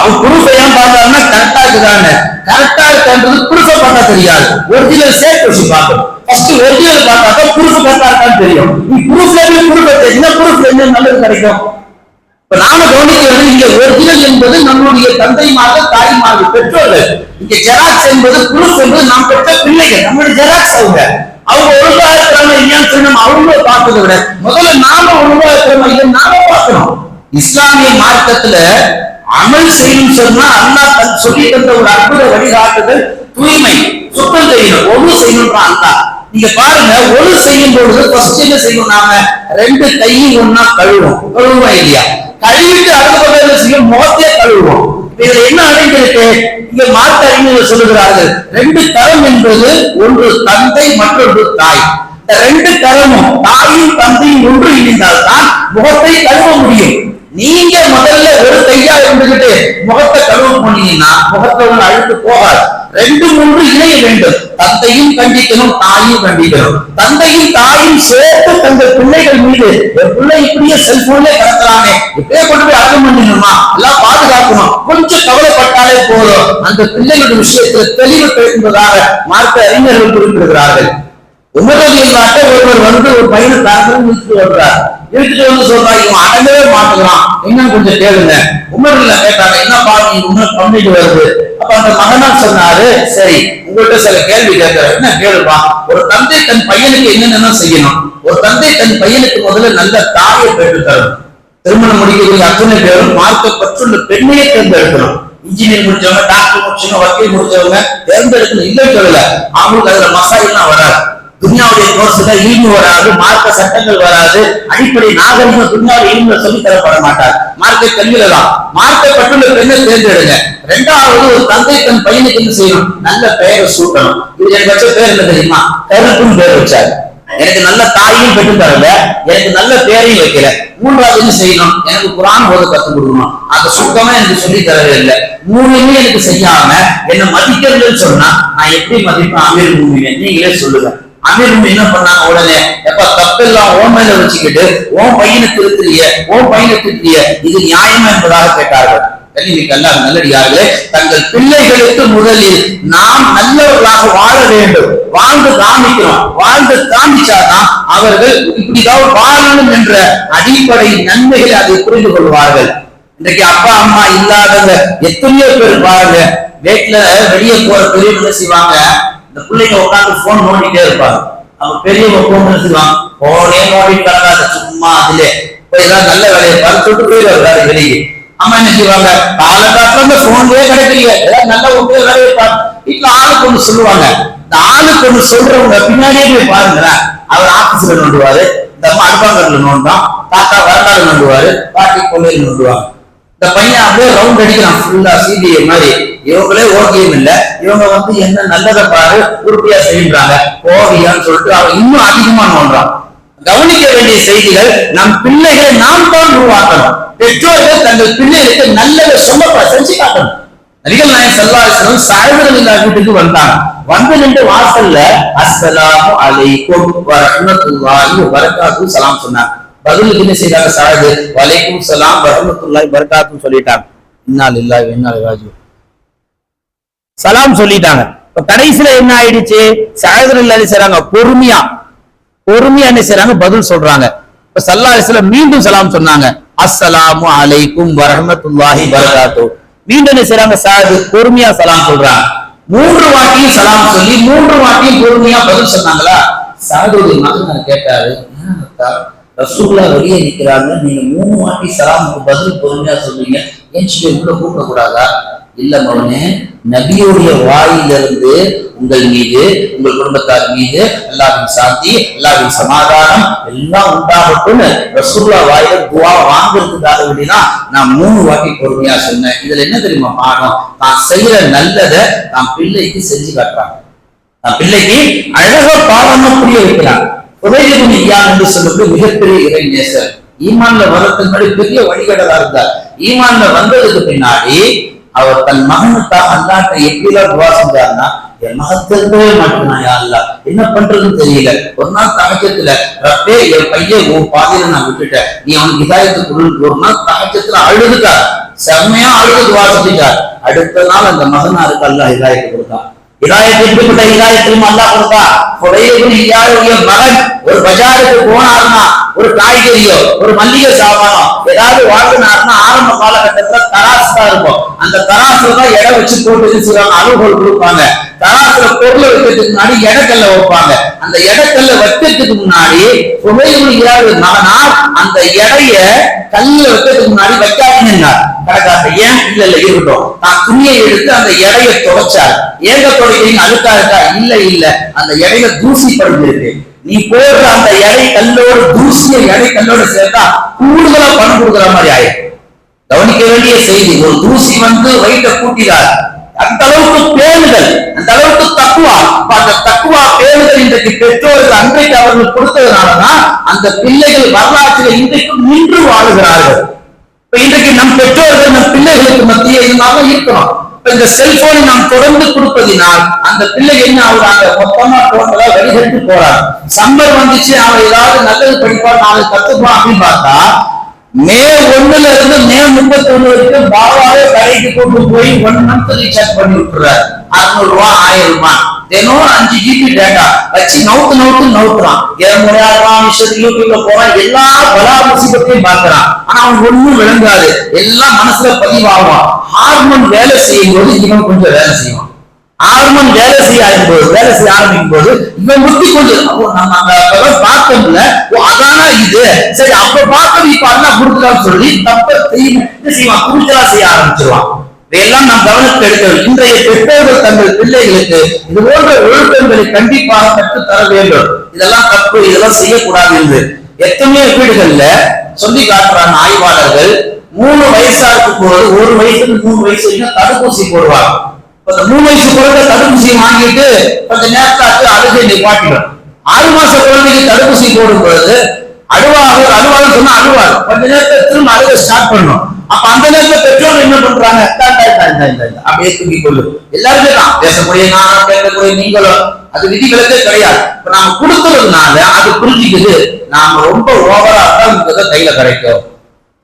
Speaker 1: அவன் ப்ரூஃபை ஏன் பார்த்தாருன்னா கரெக்டா இருக்குதான்னு. கரெக்டா இருக்கான்றது ப்ரூஃபை பார்த்தா தெரியாது, ஒரிஜினல் சேர்த்து வச்சு பார்க்கணும். ஃபர்ஸ்ட் ஒரிஜினல் பார்த்தாக்க ப்ரூஃப் கரெக்டா இருக்கான்னு தெரியும். நீ ப்ரூஃப்ல என்ன ப்ரூஃப்ல என்ன நல்லது கிடைக்கும். இப்ப நாம கவனிக்கிறது, இங்க ஒரிஜினல் என்பது நம்மளுடைய தந்தைமார்கள், தாய்மார்கள், பெற்றோர்கள். இங்க ஜெராக்ஸ் என்பது ப்ரூஃப் என்பது நாம் பெற்ற பிள்ளைகள், நம்மளுடைய ஜெராக்ஸ். அவங்க ஒழுங்கா இருக்கிறாங்க இல்லையான்னு சொல்லி நம்ம அவங்கள பார்க்கறத விட முதல்ல நாம ஒழுங்கா இருக்கிறோமா இல்லைன்னு நாம பார்க்கணும். இஸ்லாமிய மார்க்கத்துல அமல் செய்யும் சொன்னா அல்லாஹ் சொல்லி தந்த ஒரு அற்புத வழிகாட்டுதல் தூய்மை, சுத்தம் செய்யணும், ஒழு செய்யணும்ன்றான் அல்லாஹ். நீங்க பாருங்க, ஒழு செய்யும் பொழுது ஃபர்ஸ்ட் என்ன செய்யணும், நாம 2 கையும் ஒன்னா கழுவுவோம் இல்லையா, கழுவிட்டு அடுத்த பக்கம் செய்யும் முகத்தையே கழுவுவோம். இதுல என்ன அடைந்திருக்கு, இங்க மார்க்க அறிஞர்கள் சொல்லுகிறார்கள், 2 கரம் என்பது ஒன்று தந்தை, மற்றொன்று தாய். இந்த 2 கரமும் தாயும் தந்தையும் ஒன்று இணைந்தால் தான் முகத்தை கழுவ முடியும். நீங்க முதல்ல ஒரு கையா இருந்துகிட்டு முகத்தை கழுவ போனீங்கன்னா முகத்தை அழுத்து போகாது. 2 3 இணைய வேண்டும். தந்தையும் கண்டிக்கணும், தாயும் கண்டிக்கணும். தந்தையும் தாயும் சேர்த்து தங்கள் பிள்ளைகள் மீது, என் பிள்ளை இப்படியே செல்போன்ல கிடக்கிறானே, இப்படியே கொண்டு போய் அடக்கம் பண்ணிடணுமா, எல்லாம் பாதுகாக்கணும், கொஞ்சம் கவலைப்பட்டாலே போதும், அந்த பிள்ளைகளுடைய விஷயத்துல தெளிவு என்பதாக மார்க்க அறிஞர்கள் குறிப்பிடுகிறார்கள். உமரது இல்லாட்ட ஒருவர் ஒரு பையனை தாக்கணும் நிறுத்தி வருகிறார். எடுத்துட்டு வந்து சொல்றான், இவன் அடங்கவே மாட்டுகிறான், என்னன்னு கொஞ்சம் கேளுங்க. உமர்ல கேட்டாங்க, என்னப்பா நீ உமர் பண்ணிட்டு வருது? அப்ப அந்த மகனார் சொன்னாரு, சரி உங்கள்கிட்ட சில கேள்வி கேட்கிறேன், என்ன கேளுப்பா. ஒரு தந்தை தன் பையனுக்கு என்னென்ன செய்யணும்? ஒரு தந்தை தன் பையனுக்கு முதல்ல நல்ல தாயை பெற்று தரணும். திருமணம் முடிக்கக்கூடிய அத்தனை பேரும் மார்க்கப்பட்டுள்ள பெண்ணையை தேர்ந்தெடுக்கணும். இன்ஜினியர் முடிச்சவங்க, டாக்டர் முடிச்சவங்க, வக்கீல் முடிச்சவங்க தேர்ந்தெடுக்கணும். இல்லை சொல்லல, அவங்களுக்கு அதுல மசாயெல்லாம் வராது. துன்யாவுடைய கோர்ஸ்ல ஈழ்வு வராது, மார்க்க சட்டங்கள் வராது, அடிப்படை நாகரிகம் துன்யாவுடைய ஈழ்வுல சொல்லி தரப்பட மாட்டார். மார்க்க கல்வியில தான் மார்க்கப்பட்டுள்ள பெண்ணை தேர்ந்தெடுங்க. ரெண்டாவது, ஒரு தந்தை தன் பையனுக்கு என்ன செய்யணும்? நல்ல பெயரை சூட்டணும். இது எனக்கு வச்ச பேர் என்ன தெரியுமா? கருப்புன்னு பேர் வச்சாரு. எனக்கு நல்ல தாயையும் பெற்று தரல, எனக்கு நல்ல பேரையும் வைக்கல. மூன்றாவது என்ன செய்யணும்? எனக்கு குர்ஆன் ஓத கத்துக் கொடுக்கணும். அந்த சுத்தமா எனக்கு சொல்லி தரவே இல்லை. மூணுமே எனக்கு செய்யாம என்ன மதிக்கிறதுன்னு சொன்னா நான் எப்படி மதிப்பேன்? அமீர் மூமின் நீங்களே சொல்லுங்க. அமீர் மூமின் என்ன பண்ணாங்க? உடனே எப்ப தப்பெல்லாம் ஓன் மேல வச்சுக்கிட்டு உன் பையனை திருத்திய, உன் பையனை திருத்திய, இது நியாயமா என்பதாக கேட்டார்கள். நல்லடியார்களே, தங்கள் பிள்ளைகளுக்கு முதலில் நாம் நல்லவர்களாக வாழ வேண்டும். வாழ்ந்து காமிக்கிறோம், வாழ்ந்து காமிச்சாதான் அவர்கள் இப்படிதான் வாழணும் என்ற அடிப்படை நன்மைகளை அதை புரிந்து கொள்வார்கள். இன்றைக்கு அப்பா அம்மா இல்லாதவங்க எத்தனையோ பேர் பாருங்க, வீட்டுல வெளியே போற பெரியவங்க செய்வாங்க, இந்த பிள்ளைங்க உட்காந்து போன் நோண்டிட்டே இருப்பாங்க. அவங்க பெரியவங்க போன் செய்வாங்க, போனே நோண்டிட்டு கிடக்காத, சும்மா அதுல போய் ஏதாவது நல்ல வேலையை பார்த்து சொல்லிட்டு போயிடுவாரு வெளியே. அம்மா என்ன செய்வாங்க? காலகாலத்துல போன்லயே கிடைக்கலையே, ஏதாவது நல்ல ஒன்று வேலையை பார்த்து வீட்டுல ஆளுக்கு ஒண்ணு சொல்லுவாங்க. இந்த ஆளுக்கு ஒண்ணு சொல்றவங்க பின்னாடியே போய் பாருங்களேன். அவர் ஆபீஸ்ல நோண்டுவாரு, இந்த அம்மா அடுப்பாங்கல்ல நோண்டான், தாத்தா வரலாறு நோண்டுவாரு, பாட்டி கொள்ளையில் நோண்டுவாங்க. இந்த பையன் அப்படியே ரவுண்ட் அடிக்கிறான் ஃபுல்லா சிபிஐ மாதிரி. இவங்களே ஓகேயும் இல்லை, இவங்க வந்து என்ன நல்லதை பாரு உறுப்பியா செய்யறாங்க ஓவியான்னு சொல்லிட்டு அவன் இன்னும் அதிகமா நோண்டான். கவனிக்க வேண்டிய செய்திகள், நம் பிள்ளைகளை நாம் தான் உருவாக்கணும். பெற்றோர்கள் தங்கள் பிள்ளைகளுக்கு நல்லதை செஞ்சு காட்டணும். நபிகள் நாயகம் ஸல்லல்லாஹு அலைஹி வஸல்லம் சாயிபுல் இல்லா வீட்டுக்கு வந்தாங்க. வந்து நின்று வாசல்ல அஸ்ஸலாமு அலைக்கும் வ ரஹ்மத்துல்லாஹி வ பரகாத்துஹு சலாம் சொன்னாங்க. பதிலுக்கு என்ன செய்தாங்க? சாயிபு வலைக்கும் சலாம் வ ரஹ்மத்துல்லாஹி வ பரகாத்துஹு சொல்லிட்டாங்க. இன்னா லில்லாஹி வ இன்னா இலைஹி ராஜிஊன் சலாம் சொல்லிட்டாங்க. இப்ப கடைசியில என்ன ஆயிடுச்சு? சாயிபுல் இல்லா செய்றாங்க, பொறுமையா என்ன செய்றாங்க? பதில் சொல்றாங்க. இப்ப ஸல்லல்லாஹு அலைஹி வஸல்லம் மீண்டும் சலாம் சொன்னாங்க, அஸ்ஸலாமு அலைக்கும் வ ரஹ்மத்துல்லாஹி வ பரகாத்துஹு. மீண்டும் என்ன செய்றாங்க? சாது பொறுமையா சலாம் சொல்றாங்க. 3 வாட்டியும் சலாம் சொல்லி 3 வாட்டியும் பொறுமையா பதில் சொன்னாங்களா? சாதுடைய மகன் கேட்டாரு, ரசூலுல்லாஹ் வெளியே நிக்கிறாங்க, நீங்க 3 வாட்டி சலாமுக்கு பதில் பொறுமையா சொல்றீங்க, ஏன் உள்ள கூப்பிட கூடாதா? இல்ல மகனே, நபியுடைய வாயிலிருந்து உங்கள் மீது, உங்கள் குடும்பத்தார் மீது அல்லாஹ்வின் சாந்தி, அல்லாஹ்வின் சமாதானம் எல்லாம் உண்டாகட்டும் ரசூலுல்லாஹ் வாயில துஆ வாங்குறதுக்காக வேண்டிதான் நான் 3 வாட்டி பொறுமையா சொன்னேன். இதுல என்ன தெரியுமா பாடம்? தான் செய்யற நல்லதை தான் பிள்ளைக்கு செஞ்சு காட்டுறாங்க. தான் பிள்ளைக்கு அழகா பாடமா புரிய வைக்கிறாங்க. உதவி என்று சொல்லக்கூடிய மிகப்பெரிய இறை நேசர். ஈமான்ல வரதுக்கு முன்னாடி பெரிய வழிகடலா இருந்தார். ஈமான்ல வந்ததுக்கு பின்னாடி அவர் தன் மகனுக்காக அல்லாஹ்ட்ட எப்படிலாம் துஆ செஞ்சாருன்னா, என் மகன் திருந்தவே மாட்டேன், யா அல்லாஹ் என்ன பண்றதுன்னு தெரியல. ஒரு நாள் தஹஜ்ஜுல, ரப்பே என் பையன் உன் பாதையில நான் விட்டுட்டேன், நீ அவனுக்கு ஹிதாயத்தை கொடு. ஒரு நாள் தஹஜ்ஜுல அழுதுட்டார், செம்மையா அழுது துஆ செஞ்சார். அடுத்த நாள் அந்த மகனாருக்கு அல்லாஹ் ஹிதாயத்தை கொடுத்தான். ஹிதாயத் எப்படிப்பட்ட ஹிதாயத்தையும் அல்லாஹ் கொடுத்தா. மகன் ஒரு பஜாருக்கு போனாருன்னா, ஒரு காய்கறியோ ஒரு மல்லிகை சாமானோ ஏதாவது வாங்கினாருன்னா ஆரம்ப காலகட்டத்துல தராசு தான் இருக்கும். அந்த தராசுல தான் எடை வச்சு போட்டு செய்வாங்க, அளவுகோல் கொடுப்பாங்க. தராசுல பொருளை வைக்கிறதுக்கு முன்னாடி எடைக்கல்ல வைப்பாங்க. அந்த எடைக்கல்ல வைக்கிறதுக்கு முன்னாடி மகனால் அந்த எடைய கல்ல வைக்கிறதுக்கு முன்னாடி வைக்காதீங்க கணக்காக. ஏன்? இல்ல இருக்கட்டும். தான் துணியை எடுத்து அந்த எடையை துடைச்சார். ஏங்க துடைக்கிறீங்க? அழுக்கா இருக்கா? இல்ல அந்த எடையில தூசி படிஞ்சிருக்கு. நீ போடுற அந்த எடை கல்லோட தூசிய எடை கல்லோட சேர்த்தா கூடுதலா பணம் கொடுக்குற மாதிரி ஆயிடும். கவனிக்க வேண்டிய செய்தி, ஒரு தூசி வந்து வயிற்ற கூட்டினார். அந்த அளவுக்கு பேணுதல், அந்த அளவுக்கு தக்குவா. அந்த தக்குவா பேணுதல் இன்றைக்கு பெற்றோர்கள் அன்றைக்கு அவர்கள் கொடுத்ததுனாலதான் அந்த பிள்ளைகள் வரலாற்றில் இன்றைக்கும் நின்று வாழுகிறார்கள். இப்ப இன்றைக்கு நம் பெற்றோர்கள் நம் பிள்ளைகளுக்கு மத்தியே இருந்தாலும் இருக்கணும். இந்த செல்போனை நாம் தொடர்ந்து கொடுப்பதினால் அந்த பிள்ளை என்ன ஆகுறாங்க? மொத்தமா போன்றதா வெளிகட்டு போறாங்க. சம்மர் வந்துச்சு, அவன் ஏதாவது நல்லது படிப்பான், நாளை கத்துப்பான் அப்படின்னு பார்த்தா மே 1ல இருந்து மே 31 வரைக்கும் பாபாவே கடைக்கு கொண்டு போய் 1 மந்த் ரீசார்ஜ் பண்ணி விட்டுறாரு. ரூபாய் 1000 ரூபாய் தினம் 5 GB டேட்டா வச்சு நவுத்துறான். முறையாடுறான், விஷயத்துக்கு யூடியூப்ல போறான், எல்லா பலா முசீபத்தையும் பார்க்கிறான். ஆனா அவன் ஒண்ணும் விளங்காது, எல்லாம் மனசுல பதிவாகும். ஹார்மோன் வேலை செய்யும் போது இவன் கொஞ்சம் வேலை செய்வான். ஹார்மோன் வேலை செய்ய ஆரம்பிக்கும் போது இவன் முத்தி கொஞ்சம் நம்ம பார்த்தோம்ல, அதானா இது சரி, அப்ப பார்த்தது இப்ப அண்ணா கொடுக்கலாம்னு சொல்லி தப்ப செய்வான், குடிச்சலா செய்ய ஆரம்பிச்சிருவான். இதையெல்லாம் நாம் கவனத்தில் எடுக்க வேண்டும். இன்றைய பெற்றோர்கள் தங்கள் பிள்ளைகளுக்கு இது போன்ற ஒழுக்கங்களை கண்டிப்பாக கற்றுத் தர வேண்டும். இதெல்லாம் தப்பு, இதெல்லாம் செய்யக்கூடாது என்று எத்தனையோ வீடுகள்ல சொல்லி காட்டுறாங்க ஆய்வாளர்கள். 3 வயசா இருக்கும் போது 1 வயசுக்கு 3 வயசு வரைக்கும் தடுப்பூசி போடுவாங்க. 3 வயசு குழந்தை தடுப்பூசியை வாங்கிட்டு கொஞ்ச நேரத்தாக்கு அழுகை நிப்பாட்டிடும். 6 மாச குழந்தைக்கு தடுப்பூசி போடும் பொழுது அழுவாங்க சொன்னா அழுவாரு, கொஞ்ச நேரத்தை திரும்ப அழுக ஸ்டார்ட் பண்ணும். அப்ப அந்த நேரத்துல பெற்றோர் என்ன பண்றாங்க, அப்படியே தூக்கி கொள்ளு. எல்லாருமே தான் பேசக்கூடிய நானும் கேட்கக்கூடிய நீங்களும், அது விதிகளுக்கே கிடையாது. இப்ப நாம கொடுத்துறதுனால அது புரிஞ்சுக்குது, நாம ரொம்ப ஓவரா தான் கையில கிடைக்கும்.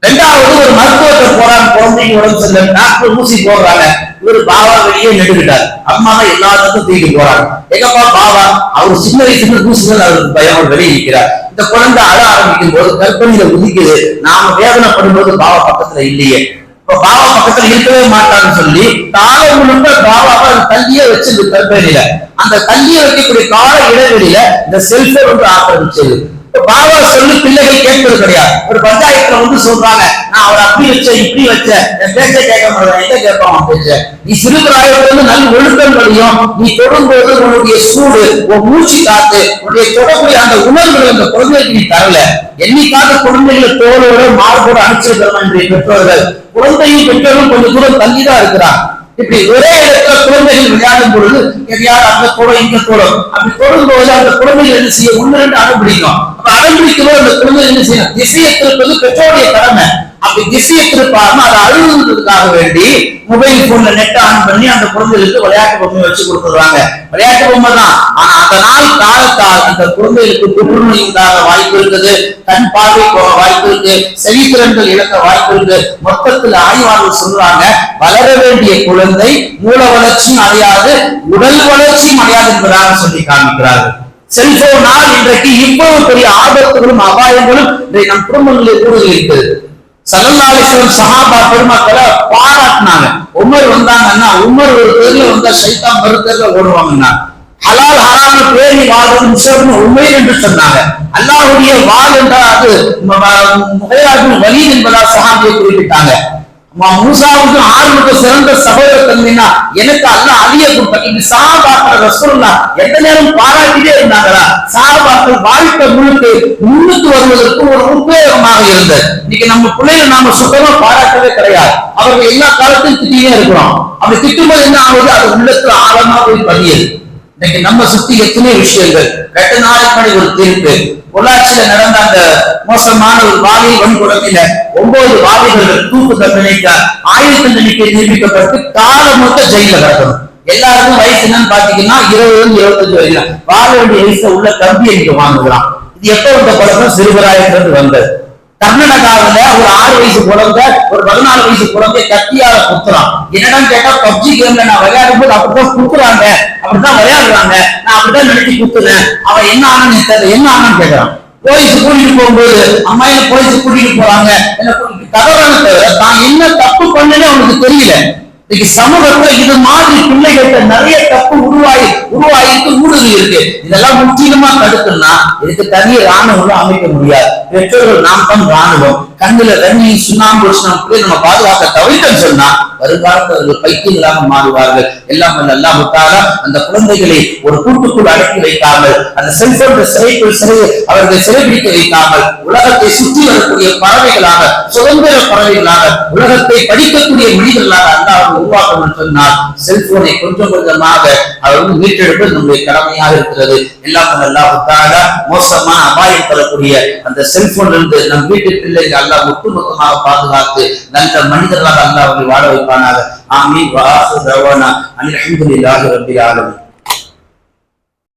Speaker 1: 2வது ஒரு மருத்துவத்தை போறாங்க, குழந்தைங்க உடம்பு சரியில்லை, டாக்டர் ஊசி போடுறாங்க. இவரு பாவா வெளியே நெடுக்கிட்டார், அம்மா தான் எல்லாத்துக்கும் தூக்கி போறாங்க. எங்கப்பா பாவா, அவர் சின்ன வயசுல ஊசிகள் அவருக்கு பயம் வெளியே நிற்கிறார். இந்த குழந்தை அழ ஆரம்பிக்கும் போது கற்பனையில உதிக்குது, நாம வேதனைப்படும் போது பாவா பக்கத்துல இல்லையே, இப்ப பாவா பக்கத்துல இருக்கவே மாட்டான்னு சொல்லி காலம் முழுக்க பாவாவை தள்ளியே வச்சிருக்கு கற்பனையில. அந்த தள்ளிய வைக்கக்கூடிய கால இடைவெளியில இந்த செல்போன் வந்து ஆக்கிரமிச்சது. பாவா சொல்லு பிள்ளைகள் கேட்பது கிடையாது. ஒரு பஞ்சாயத்துல சொல்றாங்க, நான் அவர் அப்படி வச்சேன் இப்படி வச்சேன், என் பேச்ச கேட்க மாட்டேன், எங்க கேட்பான் பேச்ச. நீ சிறுபிராயத்திலிருந்து நல்ல ஒழுக்கங்களையும், நீ தொடும்போது உன்னுடைய சூடு, உன் மூச்சு காத்து, உன்னுடைய தொடக்கூடிய அந்த உணர்வுகள் அந்த குழந்தைக்கு நீ தரல. என்னைக்காக குழந்தைகளை தோளோட மார்போட அனுப்பிச்சிருக்கிறோம் என்று பெற்றோர்கள். குழந்தையும் பெற்றோரும் கொஞ்சம் தூரம் தள்ளிதான் இருக்கிறான். இப்படி ஒரே இடத்துல குழந்தைகள் விளையாடும் பொழுது எதையாவது அங்க தோடும் இங்க தோடும், அப்படி தொடும்போது அந்த குழந்தைகள் என்ன செய்ய 1-2 அடம்பிடிக்கும். அப்ப அடம்பிடிக்கும் அந்த குழந்தைகள் என்ன செய்யணும், திசையை திருப்பது பெற்றோருடைய கடமை. அப்படி திசையை திருப்பாம அதை அழுகுறதுக்காக வேண்டி மொபைல் போன்ல நெட் ஆன் பண்ணி அந்த குழந்தைகளுக்கு விளையாட்டு பொம்மை வச்சு கொடுத்துருவாங்க. விளையாட்டு பொம்மை தான், ஆனா அதனால் காலத்தால் அந்த குழந்தைகளுக்கு புற்றுநோய் உண்டாக வாய்ப்பு இருக்குது, கண் பார்வை போக வாய்ப்பு இருக்கு, செவித்திறன்கள் இழக்க வாய்ப்பு இருக்கு. மொத்தத்தில் ஆய்வாளர்கள் சொல்றாங்க, வளர வேண்டிய குழந்தை மூல வளர்ச்சியும் அடையாது, உடல் வளர்ச்சியும் அடையாது என்பதாக சொல்லி காண்பிக்கிறார்கள். செல்போனால் இன்றைக்கு இவ்வளவு பெரிய ஆபத்துகளும் அபாயங்களும் நம் குடும்பங்களில் கூடுதல் இருக்குது. ஸல்லல்லாஹு அலைஹி வஸல்லம் சஹாபா பெருமக்களை பாராட்டினாங்க. உமர் வந்தாங்கன்னா, உமர் ஒரு தெருல வந்தா ஷைத்தான் மறு தெருல ஓடுவாங்கன்னா, ஹலால் ஹராம் பேணி வாழ்வது முஷர்னு உமைர் என்று சொன்னாங்க. அல்லாஹ்வுடைய வாள் என்றால் அது முஹைராஜுல் வலீத் என்பதா சஹாபியை குறிப்பிட்டாங்க. மூசாவுக்கும் ஆறுமுக சிறந்த சகோதரத்தன்மைனா எனக்கு அல்லாஹ் அலியை கொடுத்தாங்க. இது சஹாபாக்கள் ரசூலுல்லாஹ் எந்த நேரம் பாராட்டிட்டே இருந்தாங்களா. சஹாபாக்கள் வாழ்க்கை முன்னுக்கு வருவதற்கு ஒரு உத்வேகமாக இருந்தது. இன்னைக்கு நம்ம பிள்ளைகள் நாம சுத்தமா பாராட்டவே கிடையாது. அவர்கள் எல்லா காலத்தையும் திட்டியே இருக்கிறோம். அப்படி திட்டும்போது என்ன ஆகுது, அது உள்ளத்துல ஆழமா போய் பதியுது. இன்னைக்கு நம்ம சுத்தி எத்தனை விஷயங்கள். 2 நாளைக்கு ஒரு தீர்ப்பு பொள்ளாச்சியில நடந்த அந்த மோசமான ஒரு பாலியல் வன்கொடுமையில 9 வாலிபர்கள் தூக்கு தண்டனைக்கு ஆயுள் தண்டனைக்கு நியமிக்கப்பட்டு காலம் மொத்த ஜெயில கிடக்கணும். எல்லாருக்கும் வயசு என்னன்னு பாத்தீங்கன்னா 20-25 வரைக்கும் வாழ வேண்டிய வயசுல உள்ள கம்பி அடிக்க வாங்குகிறான். இது எப்ப வந்த பழக்கம், சிறுபிராயத்திலிருந்து வந்தது. கர்நாடகாவில ஒரு 6 வயசு குழந்தை ஒரு 14 வயசு குழந்தை கத்தியால குத்துறான். என்னன்னு கேட்டா, பப்ஜி கேம்ல நான் விளையாடும் போது அப்படித்தான் குத்துறாங்க, அப்படித்தான் விளையாடுறாங்க, நான் அப்படித்தான் நினைச்சு குத்துறேன், அவன் என்ன ஆனன்னு தெரியல, என்ன ஆனன்னு கேட்கிறான். போலீஸ் கூட்டிட்டு போகும்போது அம்மா என்ன போலீஸ் கூட்டிட்டு போறாங்க என்ன கதறான தவிர தான் என்ன தப்பு பண்ணனே அவனுக்கு தெரியல. இன்னைக்கு சமூகத்துல இது மாதிரி பிள்ளைகிட்ட நிறைய தப்பு உருவாயிட்டு ஊடுருவி இருக்கு. இதெல்லாம் முற்றிலுமா தடுக்கணும்னா இதுக்கு தனிய ராணுவம் அமைக்க முடியாது. பெற்றோர்கள் நாம் தான் ராணுவம். கண்ணுல தண்ணி சுண்ணாம்பு நம்ம பாதுகாக்க தவிர்க்க சொன்னா வருங்காலத்தில் பைத்தியங்களாக மாறுவார்கள். எல்லாம் அல்லாஹ் தஆலா அந்த குழந்தைகளை ஒரு கூட்டுக்குள் அடக்கி வைக்காமல், அந்த செல்போன் அவர்கள் சிறைபிடிக்க வைக்காமல், உலகத்தை சுற்றி வரக்கூடிய பறவைகளாக, சுதந்திர பறவைகளாக, உலகத்தை படிக்கக்கூடிய மனிதர்களாக அல்லாஹ் உருவாக்கணும் சொன்னால் செல்போனை கொஞ்சம் கொஞ்சமாக அவர் மீட்டெடுப்பது நம்முடைய கடமையாக இருக்கிறது. எல்லாம் அல்லாஹ் தஆலா மோசமான அபாயம் தரக்கூடிய அந்த செல்போன்ல இருந்து நம் வீட்டு பிள்ளைகள் அல்லாஹ் ஒட்டுமொத்தமாக பாதுகாத்து நல்ல மனிதர்களாக அல்லாஹ் அவர்களை வாழ வைப்பானாக. ஆமீன். வ ஆகிரு தஅவானா அல்ஹம்துலில்லாஹி ரப்பில் ஆலமீன்.